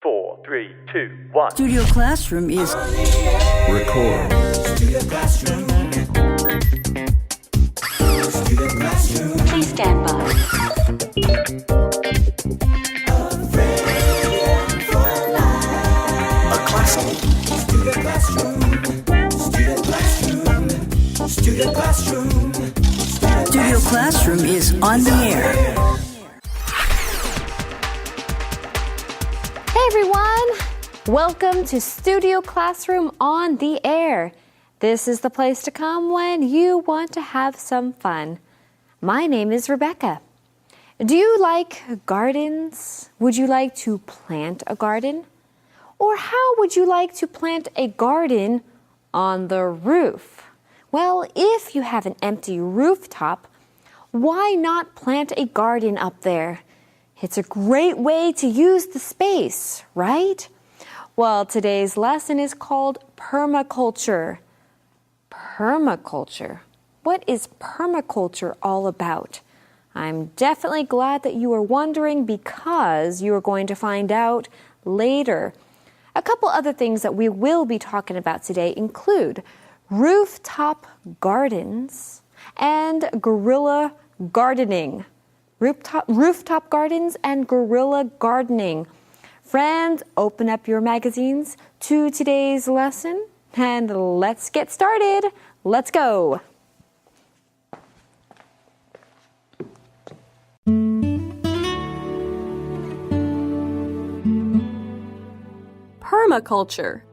4, 3, 2, 1. Studio Classroom is Record. Studio Classroom. Studio Classroom. Please stand by. A classroom. Studio Classroom. Studio Classroom. Studio Classroom. Studio Classroom is on the air. Hey everyone! Welcome to Studio Classroom on the air. This is the place to come when you want to have some fun. My name is Rebecca. Do you like gardens? Would you like to plant a garden? Or how would you like to plant a garden on the roof? Well, if you have an empty rooftop, why not plant a garden up there? It's a great way to use the space, right? Well, today's lesson is called permaculture. Permaculture. What is permaculture all about? I'm definitely glad that you are wondering because you are going to find out later. A couple other things that we will be talking about today include rooftop gardens and guerrilla gardening. Rooftop gardens and guerrilla gardening. Friends, open up your magazines to today's lesson and let's get started. Let's go. Permaculture.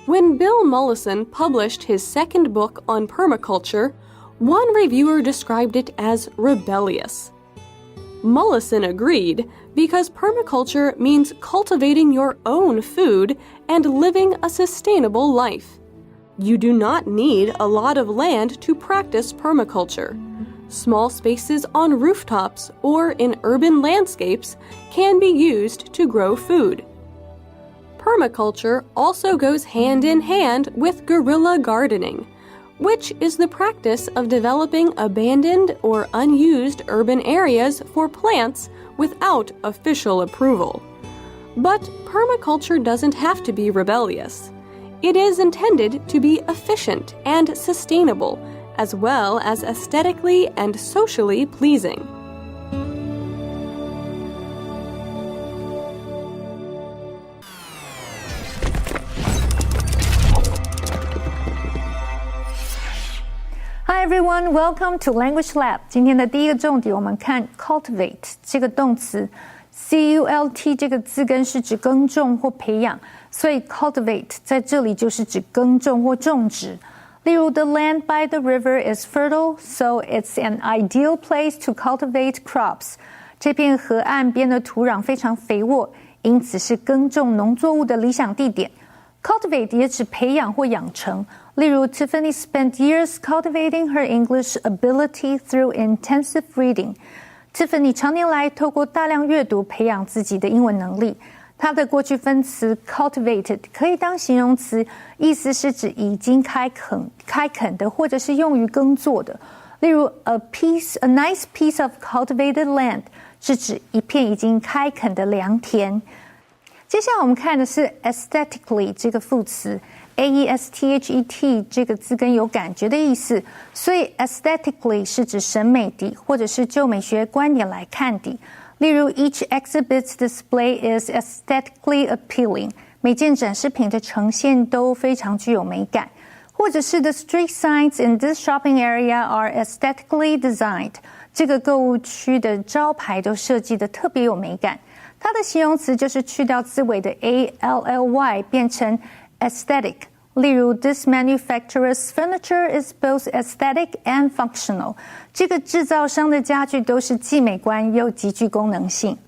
When Bill Mollison published his second book on permaculture, one reviewer described it as rebellious. Mollison agreed because permaculture means cultivating your own food and living a sustainable life. You do not need a lot of land to practice permaculture. Small spaces on rooftops or in urban landscapes can be used to grow food. Permaculture also goes hand in hand with guerrilla gardening, which is the practice of developing abandoned or unused urban areas for plants without official approval. But permaculture doesn't have to be rebellious. It is intended to be efficient and sustainable, as well as aesthetically and socially pleasing. Hi everyone, welcome to Language Lab. 今天的第一个重点，我们看 cultivate 这个动词 ，C-U-L-T 这个字根是指耕种或培养，所以 cultivate 在这里就是指耕种或种植。例如 ，The land by the river is fertile, so it's an ideal place to cultivate crops. 这片河岸边的土壤非常肥沃，因此是耕种农作物的理想地点。Cultivate 也指培养或养成，例如 Tiffany spent years cultivating her English ability through intensive reading. Tiffany 常年来透过大量阅读培养自己的英文能力。它的过去分词 cultivated 可以当形容词，意思是指已经开垦的，或者是用于耕作的。例如 a nice piece of cultivated land 是指一片已经开垦的良田。接下来我们看的是 aesthetically 这个副词 A-E-S-T-H-E-T 这个字根有感觉的意思，所以 aesthetically 是指审美的，或者是就美学观点来看的。例如 each exhibit's display is aesthetically appealing 每件展示品的呈现都非常具有美感，或者是 the street signs in this shopping area are aesthetically designed 这个购物区的招牌都设计得特别有美感。它的形容词就是去掉字尾的 A-L-L-Y 变成 aesthetic， 例如 This manufacturer's furniture is both aesthetic and functional 这个制造商的家具都是既美观又极具功能性。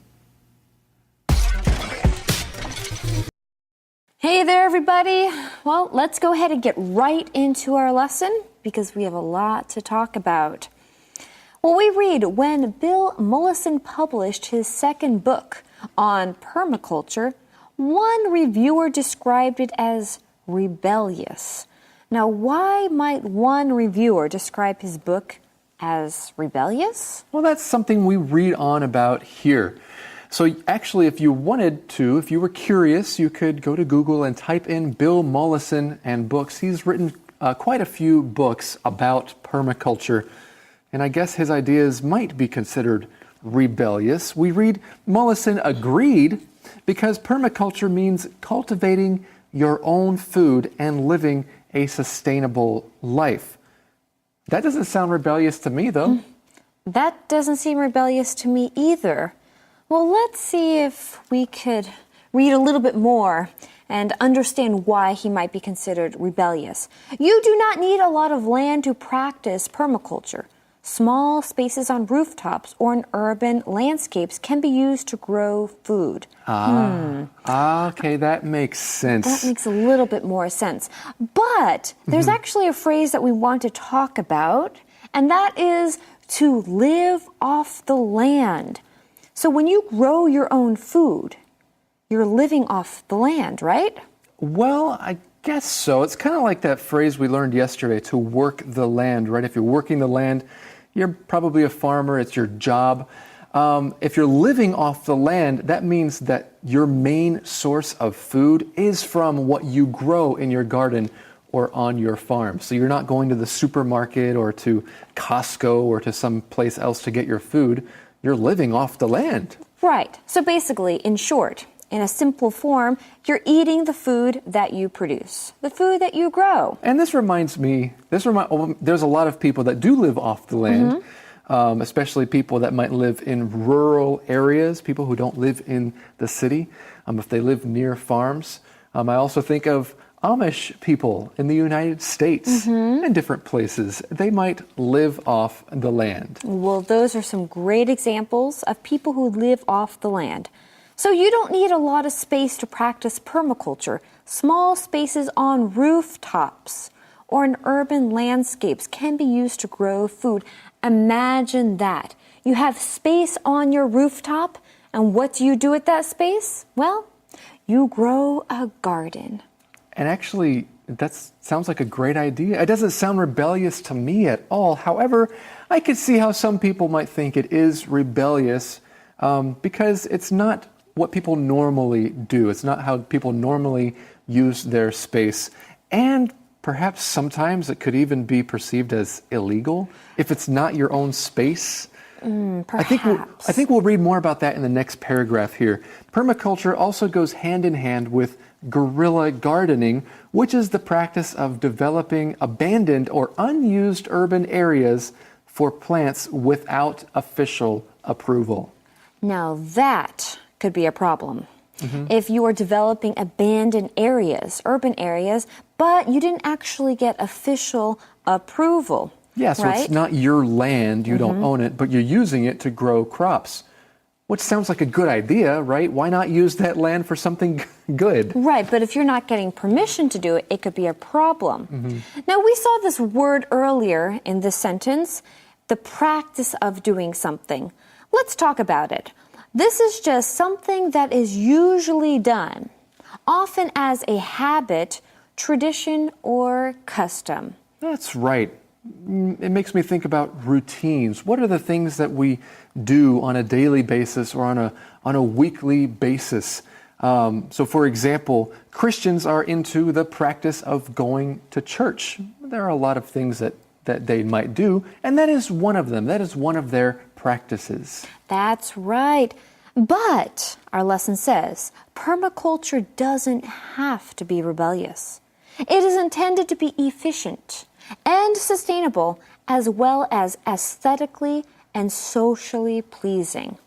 Hey there, everybody. Well, let's go ahead and get right into our lesson because we have a lot to talk about. Well, we read when Bill Mollison published his second book on permaculture, one reviewer described it as rebellious. Now, why might one reviewer describe his book as rebellious? Well, that's something we read on about here. So actually, if you wanted to, if you were curious, you could go to Google and type in Bill Mollison and books. He's written quite a few books about permaculture, and I guess his ideas might be considered rebellious. We read Mollison agreed because permaculture means cultivating your own food and living a sustainable life. That doesn't sound rebellious to me, though. That doesn't seem rebellious to me either. Well, let's see if we could read a little bit more and understand why he might be considered rebellious. You do not need a lot of land to practice permaculture. Small spaces on rooftops or in urban landscapes can be used to grow food. Okay, that makes sense. That makes a little bit more sense. But there's actually a phrase that we want to talk about, and that is to live off the land. So when you grow your own food, you're living off the land, right? Well, I guess so. It's kind of like that phrase we learned yesterday, to work the land, right? If you're working the land, you're probably a farmer, it's your job. If you're living off the land, that means that your main source of food is from what you grow in your garden or on your farm. So you're not going to the supermarket or to Costco or to some place else to get your food. You're living off the land. Right. So basically, in short, in a simple form, you're eating the food that you produce, the food that you grow. And this reminds me, there's a lot of people that do live off the land, especially people that might live in rural areas, people who don't live in the city, if they live near farms. I also think of Amish people in the United States and different places. They might live off the land. Well, those are some great examples of people who live off the land. So you don't need a lot of space to practice permaculture. Small spaces on rooftops or in urban landscapes can be used to grow food. Imagine that. You have space on your rooftop, and what do you do with that space? Well, you grow a garden. And actually, that sounds like a great idea. It doesn't sound rebellious to me at all. However, I could see how some people might think it is rebellious because it's not what people normally do. It's not how people normally use their space. And perhaps sometimes it could even be perceived as illegal if it's not your own space. I think we'll read more about that in the next paragraph here. Permaculture also goes hand in hand with guerrilla gardening, which is the practice of developing abandoned or unused urban areas for plants without official approval. Now that could be a problem. If you are developing abandoned areas, urban areas, but you didn't actually get official approval. Yeah, so right? It's not your land, you don't own it, but you're using it to grow crops. Which sounds like a good idea, right? Why not use that land for something good? Right, but if you're not getting permission to do it, it could be a problem. Now, we saw this word earlier in this sentence, the practice of doing something. Let's talk about it. This is just something that is usually done, often as a habit, tradition, or custom. That's right. It makes me think about routines. What are the things that we do on a daily basis or on a weekly basis? So, for example, Christians are into the practice of going to church. There are a lot of things that they might do, and that is one of them. That is one of their practices. That's right. But our lesson says permaculture doesn't have to be rebellious. It is intended to be efficient and sustainable, as well as aesthetically and socially pleasing.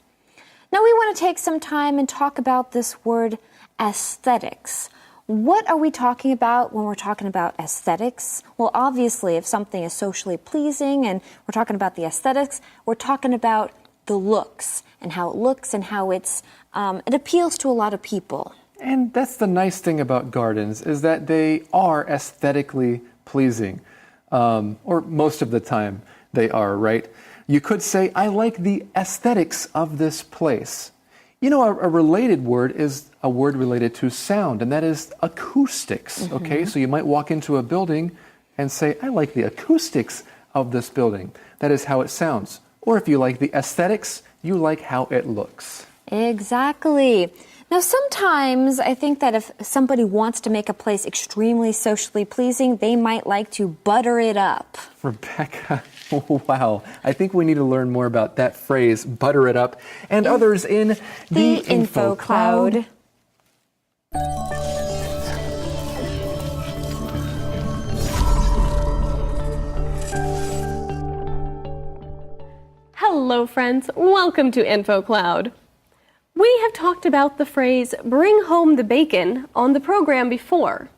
Now we want to take some time and talk about this word aesthetics. What are we talking about when we're talking about aesthetics? Well, obviously, if something is socially pleasing and we're talking about the aesthetics, we're talking about the looks and how it looks and how it appeals to a lot of people. And that's the nice thing about gardens, is that they are aesthetically pleasing. Or most of the time they are, right? You could say, I like the aesthetics of this place. You know, a related word is a word related to sound, and that is acoustics, okay? So you might walk into a building and say, I like the acoustics of this building. That is how it sounds. Or if you like the aesthetics, you like how it looks. Exactly. Now, sometimes I think that if somebody wants to make a place extremely socially pleasing, they might like to butter it up. Rebecca, wow. I think we need to learn more about that phrase, butter it up, and others in the Info Cloud. Hello, friends. Welcome to Info Cloud. We have talked about the phrase, bring home the bacon, on the program before.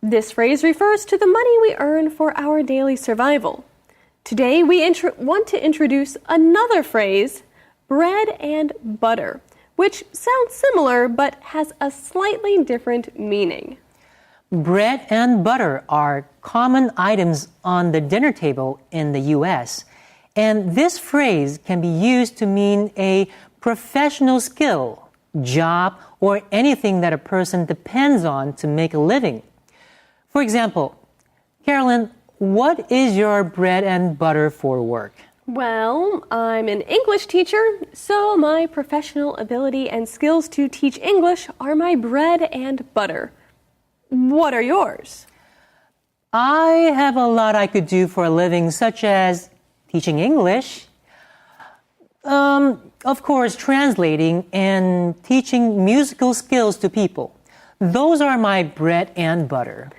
This phrase refers to the money we earn for our daily survival. Today, we want to introduce another phrase, bread and butter, which sounds similar but has a slightly different meaning. Bread and butter are common items on the dinner table in the U.S., and this phrase can be used to mean a professional skill, job, or anything that a person depends on to make a living. For example, Carolyn, what is your bread and butter for work? Well, I'm an English teacher, so my professional ability and skills to teach English are my bread and butter. What are yours? I have a lot I could do for a living, such as teaching English, of course, translating and teaching musical skills to people. Those are my bread and butter.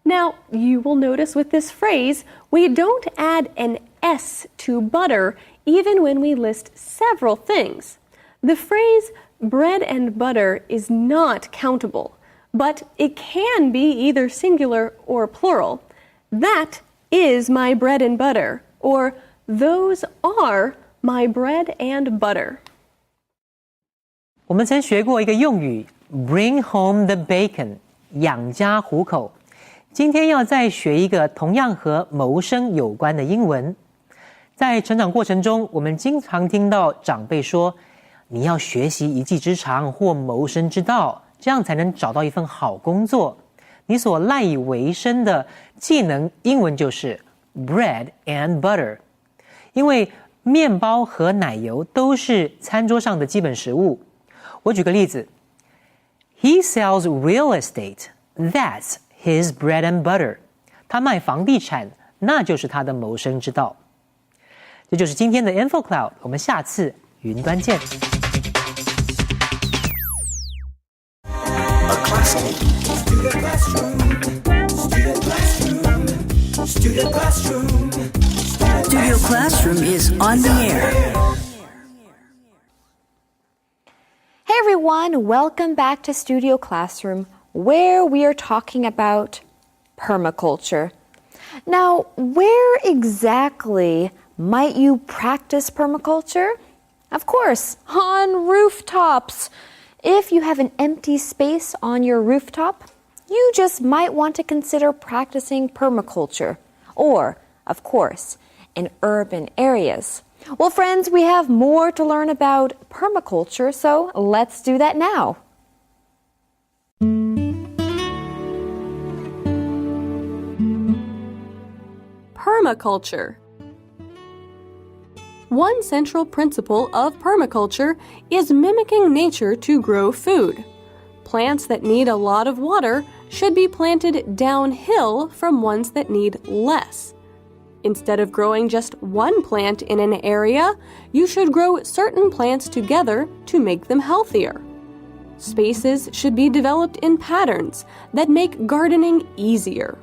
Now, you will notice with this phrase, we don't add an S to butter even when we list several things. The phrase bread and butter is not countable, but it can be either singular or plural. That is my bread and butter, or those are my bread and butter. 我们曾学过一个用语 bring home the bacon 养家糊口。今天要再学一个同样和谋生有关的英文。在成长过程中，我们经常听到长辈说，你要学习一技之长或谋生之道，这样才能找到一份好工作。你所赖以为生的技能英文就是 bread and butter。因为面包和奶油都是餐桌上的基本食物。我举个例子 He sells real estate. That's his bread and butter. 他卖房地产，那就是他的谋生之道。这就是今天的 Info Cloud， 我们下次云端见。Studio Classroom is on the air. Hey everyone, welcome back to Studio Classroom, where we are talking about permaculture. Now, where exactly might you practice permaculture? Of course, on rooftops. If you have an empty space on your rooftop, you just might want to consider practicing permaculture. Or, of course, in urban areas. Well, friends, we have more to learn about permaculture, so let's do that now. Permaculture. One central principle of permaculture is mimicking nature to grow food. Plants that need a lot of water should be planted downhill from ones that need less. Instead of growing just one plant in an area, you should grow certain plants together to make them healthier. Spaces should be developed in patterns that make gardening easier.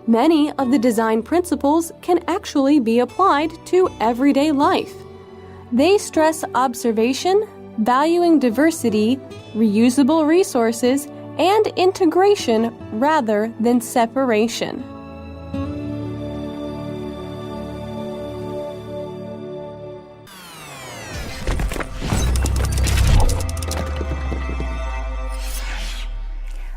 Many of the design principles can actually be applied to everyday life. They stress observation, valuing diversity, reusable resources, and integration rather than separation.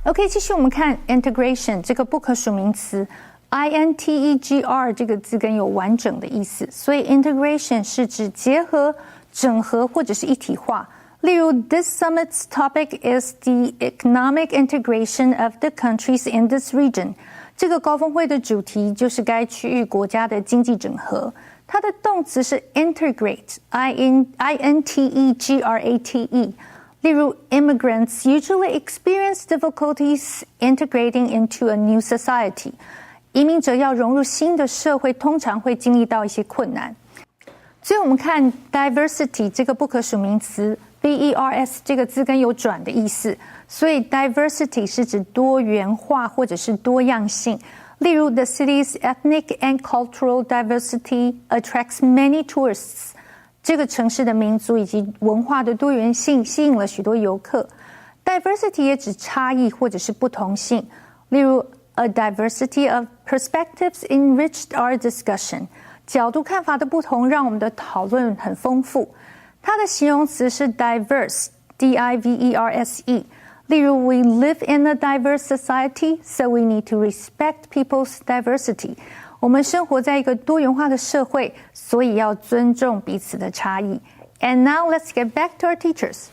OK， 继续我们看 integration 这个不可数名词 ，integer 这个字根有完整的意思，所以 integration 是指结合、整合或者是一体化。例如 ，This summit's topic is the economic integration of the countries in this region。这个高峰会的主题就是该区域国家的经济整合。它的动词是 integrate，I-N-T-E-G-R-A-T-E。例如 immigrants usually experience difficulties integrating into a new society。移民者要融入新的社会，通常会经历到一些困难。最后我们看 diversity 这个不可数名词 V-E-R-S 这个字根有转的意思，所以 diversity 是指多元化或者是多样性。例如 the city's ethnic and cultural diversity attracts many tourists。这个城市的民族以及文化的多元性吸引了许多游客。diversity 也指差异或者是不同性，例如 a diversity of perspectives enriched our discussion。角度看法的不同让我们的讨论很丰富。它的形容词是 diverse， D-I-V-E-R-S-E。例如 we live in a diverse society, so we need to respect people's diversity。我们生活在一个多元化的社会，所以要尊重彼此的差异。And now let's get back to our teachers.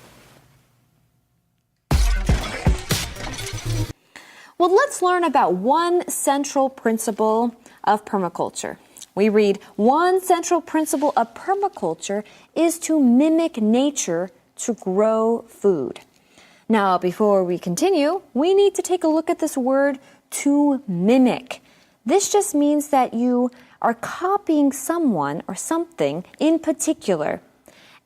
Well, let's learn about one central principle of permaculture. We read, one central principle of permaculture is to mimic nature to grow food. Now, before we continue, we need to take a look at this word, to mimic. This just means that you are copying someone or something in particular,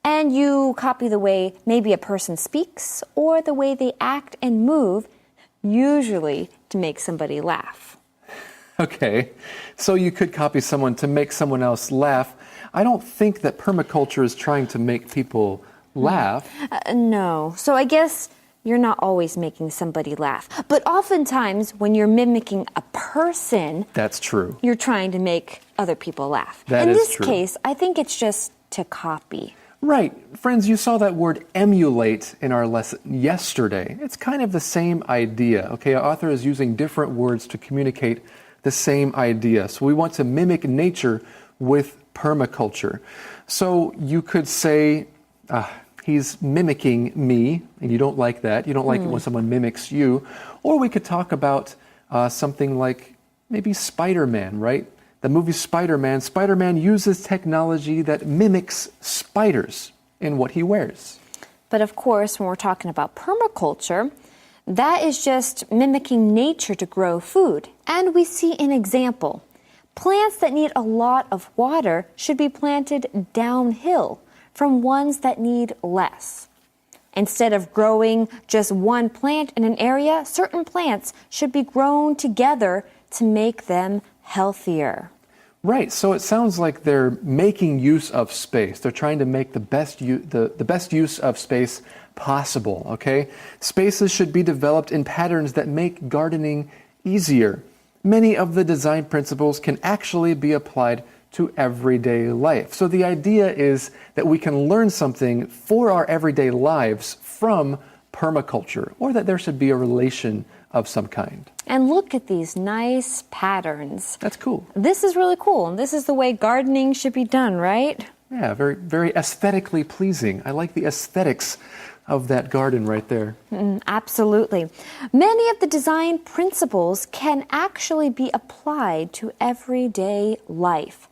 and you copy the way maybe a person speaks or the way they act and move, usually to make somebody laugh. Okay, so you could copy someone to make someone else laugh. I don't think that permaculture is trying to make people laugh. No, so I guess you're not always making somebody laugh. But oftentimes, when you're mimicking a person, that's true. You're trying to make other people laugh. That In is this true. case, I think it's just to copy. Right. Friends, you saw that word emulate in our lesson yesterday. It's kind of the same idea. Okay, our author is using different words to communicate the same idea. So we want to mimic nature with permaculture. So you could say, he's mimicking me, and you don't like that. You don't like it when someone mimics you. Or we could talk about something like maybe Spider-Man, right? The movie Spider-Man. Spider-Man uses technology that mimics spiders in what he wears. But of course, when we're talking about permaculture, that is just mimicking nature to grow food. And we see an example. Plants that need a lot of water should be planted downhill from ones that need less. Instead of growing just one plant in an area, certain plants should be grown together to make them healthier. Right, so it sounds like they're making use of space. They're trying to make the best use of space possible, okay? Spaces should be developed in patterns that make gardening easier. Many of the design principles can actually be applied to everyday life. So the idea is that we can learn something for our everyday lives from permaculture, or that there should be a relation of some kind. And look at these nice patterns. That's cool. This is really cool. And this is the way gardening should be done, right? Yeah, very, very aesthetically pleasing. I like the aesthetics of that garden right there. Absolutely. Many of the design principles can actually be applied to everyday life.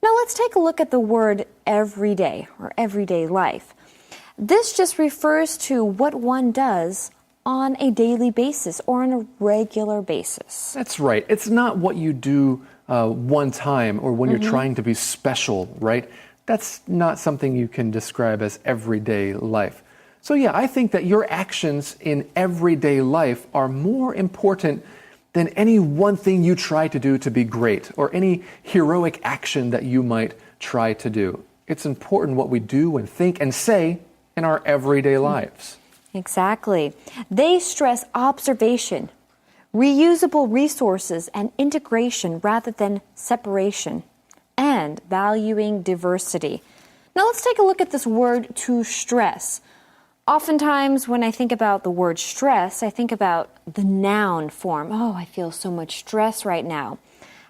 Now let's take a look at the word everyday or everyday life. This just refers to what one does on a daily basis or on a regular basis. That's right. It's not what you do one time or when you're trying to be special, right? That's not something you can describe as everyday life. So yeah, I think that your actions in everyday life are more important than any one thing you try to do to be great or any heroic action that you might try to do. It's important what we do and think and say in our everyday lives. Exactly. They stress observation, reusable resources, and integration rather than separation, and valuing diversity. Now let's take a look at this word to stress. Oftentimes when I think about the word stress, I think about the noun form. Oh, I feel so much stress right now.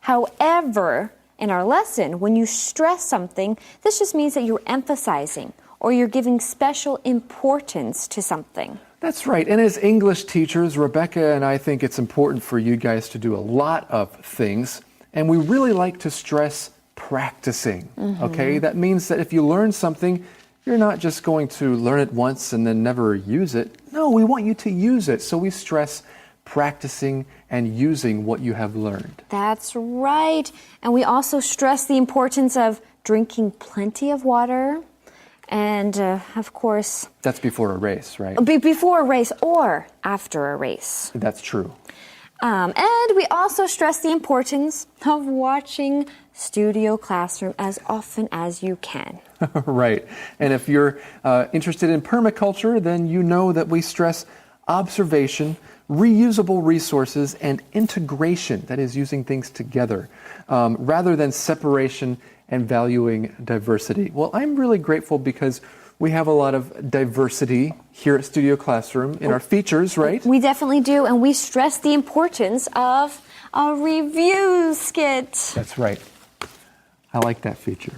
However, in our lesson, when you stress something, this just means that you're emphasizing or you're giving special importance to something. That's right. And as English teachers, Rebecca and I think it's important for you guys to do a lot of things. And we really like to stress practicing. Okay, that means that if you learn something, you're not just going to learn it once and then never use it. No, we want you to use it. So we stress practicing and using what you have learned. That's right. And we also stress the importance of drinking plenty of water. And of course, that's before a race, right? Before a race or after a race. That's true. And we also stress the importance of watching Studio Classroom as often as you can. Right. And if you're interested in permaculture, then you know that we stress observation, reusable resources, and integration, that is, using things together, rather than separation and valuing diversity. Well, I'm really grateful because we have a lot of diversity here at Studio Classroom in our features, right? We definitely do, and we stress the importance of a review skit. That's right. I like that feature.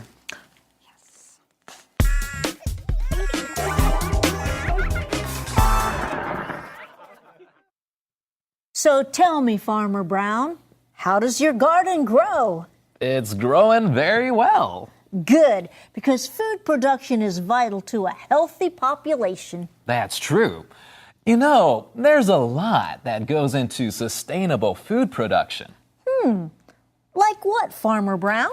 So tell me, Farmer Brown, how does your garden grow? It's growing very well. Good, because food production is vital to a healthy population. That's true. You know, there's a lot that goes into sustainable food production. Like what, Farmer Brown?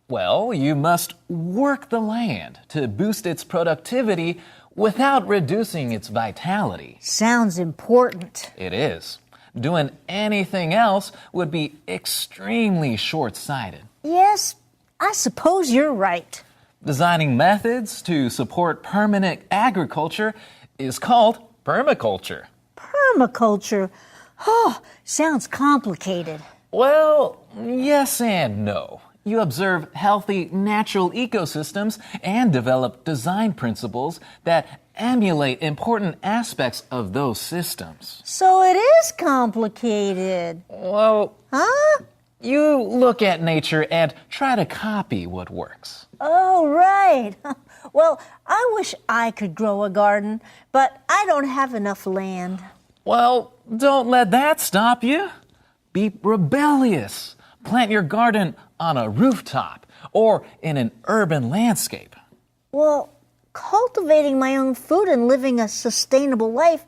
Well, you must work the land to boost its productivity without reducing its vitality. Sounds important. It is. Doing anything else would be extremely short-sighted. Yes, I suppose you're right. Designing methods to support permanent agriculture is called permaculture. Permaculture? Oh, sounds complicated. Well, yes and no. You observe healthy natural ecosystems and develop design principles that emulate important aspects of those systems. So it is complicated. Well, you look at nature and try to copy what works. Oh, right. Well, I wish I could grow a garden, but I don't have enough land. Well, don't let that stop you. Be rebellious. Plant your garden on a rooftop or in an urban landscape. Well, cultivating my own food and living a sustainable life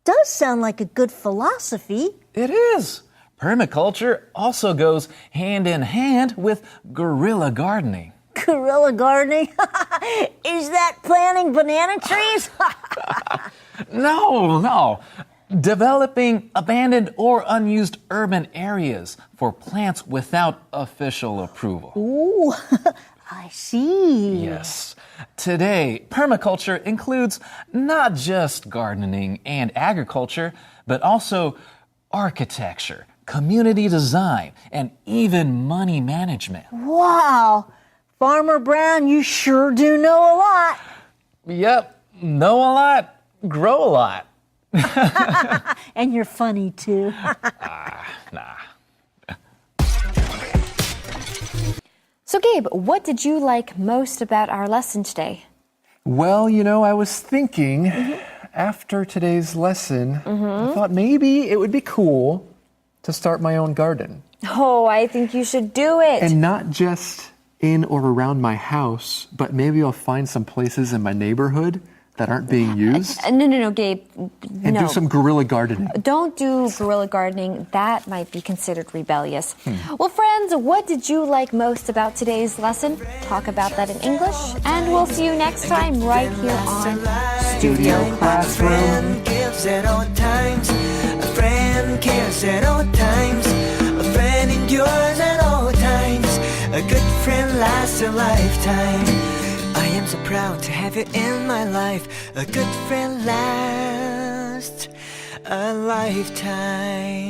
does sound like a good philosophy. It is. Permaculture also goes hand in hand with guerrilla gardening. Guerrilla gardening? Is that planting banana trees? No. Developing abandoned or unused urban areas for plants without official approval. Ooh, I see. Yes. Today, permaculture includes not just gardening and agriculture, but also architecture, community design, and even money management. Wow. Farmer Brown, you sure do know a lot. Yep. Know a lot, grow a lot. And you're funny, too. Nah. So, Gabe, what did you like most about our lesson today? Well, you know, I was thinking after today's lesson, I thought maybe it would be cool to start my own garden. Oh, I think you should do it. And not just in or around my house, but maybe I'll find some places in my neighborhood that aren't being used. No, Gabe. And do some guerrilla gardening. Don't do guerrilla gardening. That might be considered rebellious. Well, friends, what did you like most about today's lesson? Talk about that in English. And we'll see you next time right here on Studio Classroom. A friend gives at all times. A friend cares at all times. A friend endures at all times. A good friend lasts a lifetime. I am so proud to have you in my life. A good friend lasts a lifetime.